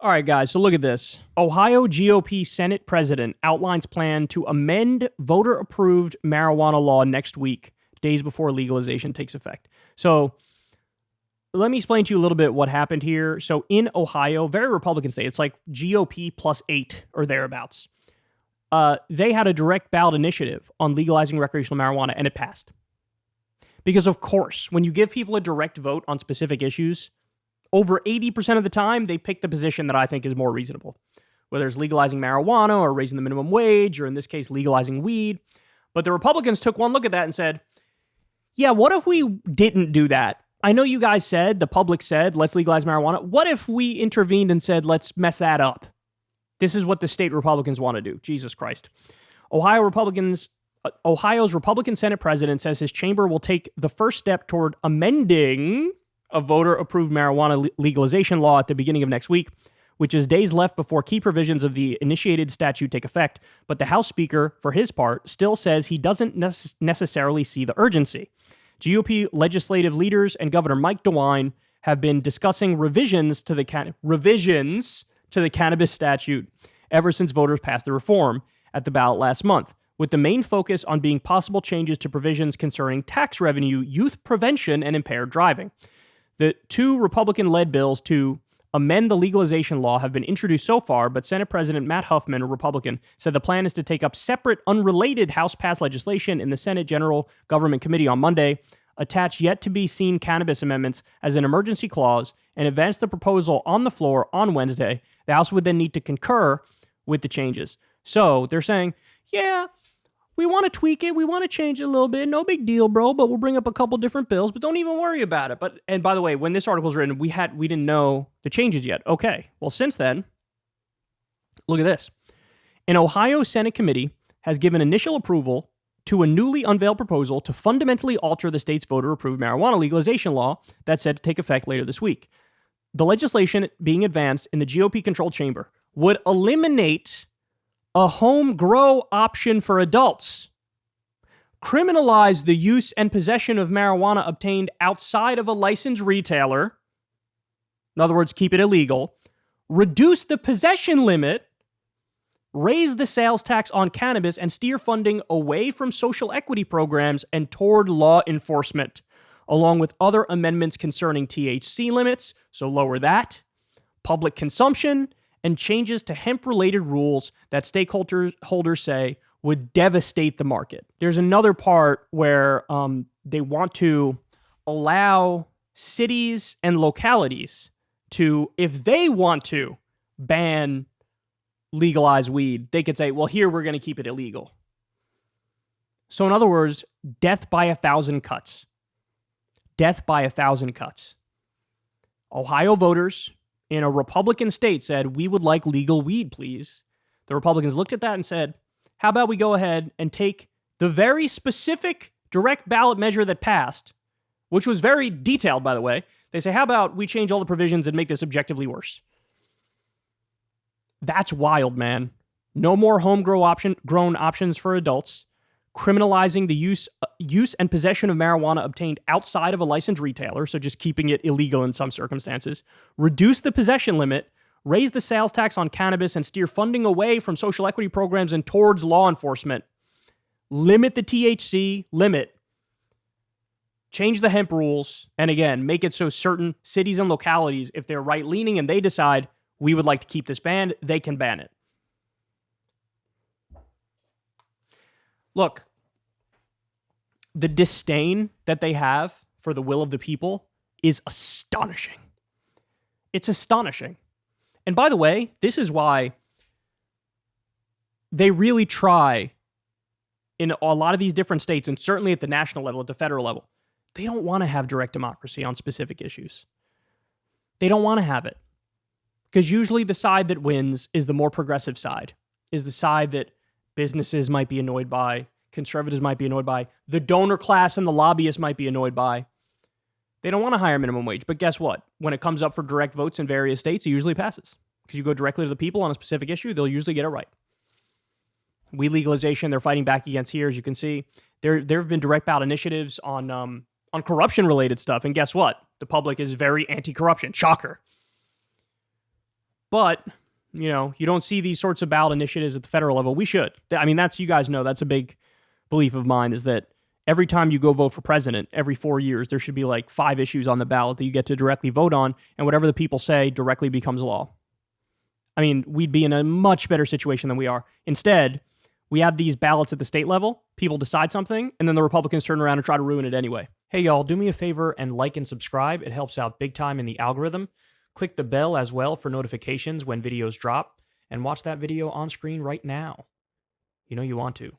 All right, guys, so look at this. Ohio GOP Senate president outlines plan to amend voter-approved marijuana law next week, days before legalization takes effect. So let me explain to you a little bit what happened here. So in Ohio, very Republican state, it's like GOP plus 8 or thereabouts. They had a direct ballot initiative on legalizing recreational marijuana, and it passed. Because, of course, when you give people a direct vote on specific issues, over 80% of the time, they pick the position that I think is more reasonable, whether it's legalizing marijuana or raising the minimum wage, or in this case, legalizing weed. But the Republicans took one look at that and said, yeah, what if we didn't do that? I know you guys said, the public said, let's legalize marijuana. What if we intervened and said, let's mess that up? This is what the state Republicans want to do. Jesus Christ. Ohio's Republican Senate president says his chamber will take the first step toward amending a voter-approved marijuana legalization law at the beginning of next week, which is days left before key provisions of the initiated statute take effect. But the House Speaker, for his part, still says he doesn't necessarily see the urgency. GOP legislative leaders and Governor Mike DeWine have been discussing revisions to the cannabis statute ever since voters passed the reform at the ballot last month, with the main focus on being possible changes to provisions concerning tax revenue, youth prevention, and impaired driving. The two Republican-led bills to amend the legalization law have been introduced so far, but Senate President Matt Huffman, a Republican, said the plan is to take up separate, unrelated House-passed legislation in the Senate General Government Committee on Monday, attach yet-to-be-seen cannabis amendments as an emergency clause, and advance the proposal on the floor on Wednesday. The House would then need to concur with the changes. So they're saying, yeah, we want to tweak it. We want to change it a little bit. No big deal, bro, but we'll bring up a couple different bills, but don't even worry about it. And by the way, when this article was written, we didn't know the changes yet. Okay. Well, since then, look at this. An Ohio Senate committee has given initial approval to a newly unveiled proposal to fundamentally alter the state's voter-approved marijuana legalization law that's set to take effect later this week. The legislation being advanced in the GOP-controlled chamber would eliminate a home grow option for adults, criminalize the use and possession of marijuana obtained outside of a licensed retailer, in other words, keep it illegal, reduce the possession limit, raise the sales tax on cannabis, and steer funding away from social equity programs and toward law enforcement, along with other amendments concerning THC limits, so lower that, public consumption, and changes to hemp-related rules that stakeholders say would devastate the market. There's another part where they want to allow cities and localities to, if they want to ban legalized weed, they could say, well, here we're going to keep it illegal. So in other words, death by 1,000 cuts. Death by 1,000 cuts. Ohio voters in a Republican state said, we would like legal weed, please. The Republicans looked at that and said, how about we go ahead and take the very specific direct ballot measure that passed, which was very detailed, by the way. They say, how about we change all the provisions and make this objectively worse? That's wild, man. No more homegrown options for adults. Criminalizing the use and possession of marijuana obtained outside of a licensed retailer, so just keeping it illegal in some circumstances. Reduce the possession limit. Raise the sales tax on cannabis and steer funding away from social equity programs and towards law enforcement. Limit the THC limit. Change the hemp rules. And again, make it so certain cities and localities, if they're right-leaning and they decide we would like to keep this banned, they can ban it. Look, the disdain that they have for the will of the people is astonishing. It's astonishing. And by the way, this is why they really try in a lot of these different states, and certainly at the national level, at the federal level, they don't want to have direct democracy on specific issues. They don't want to have it. Because usually the side that wins is the more progressive side, is the side that businesses might be annoyed by, conservatives might be annoyed by, the donor class and the lobbyists might be annoyed by. They don't want a higher minimum wage. But guess what? When it comes up for direct votes in various states, it usually passes. Because you go directly to the people on a specific issue, they'll usually get it right. Weed legalization, they're fighting back against here, as you can see. There have been direct ballot initiatives on corruption-related stuff. And guess what? The public is very anti-corruption. Shocker. But, you don't see these sorts of ballot initiatives at the federal level. We should. I mean, you guys know, that's a big belief of mine, is that every time you go vote for president, every 4 years, there should be like 5 issues on the ballot that you get to directly vote on, and whatever the people say directly becomes law. I mean, we'd be in a much better situation than we are. Instead, we have these ballots at the state level, people decide something, and then the Republicans turn around and try to ruin it anyway. Hey y'all, do me a favor and like and subscribe. It helps out big time in the algorithm. Click the bell as well for notifications when videos drop, and watch that video on screen right now. You know you want to.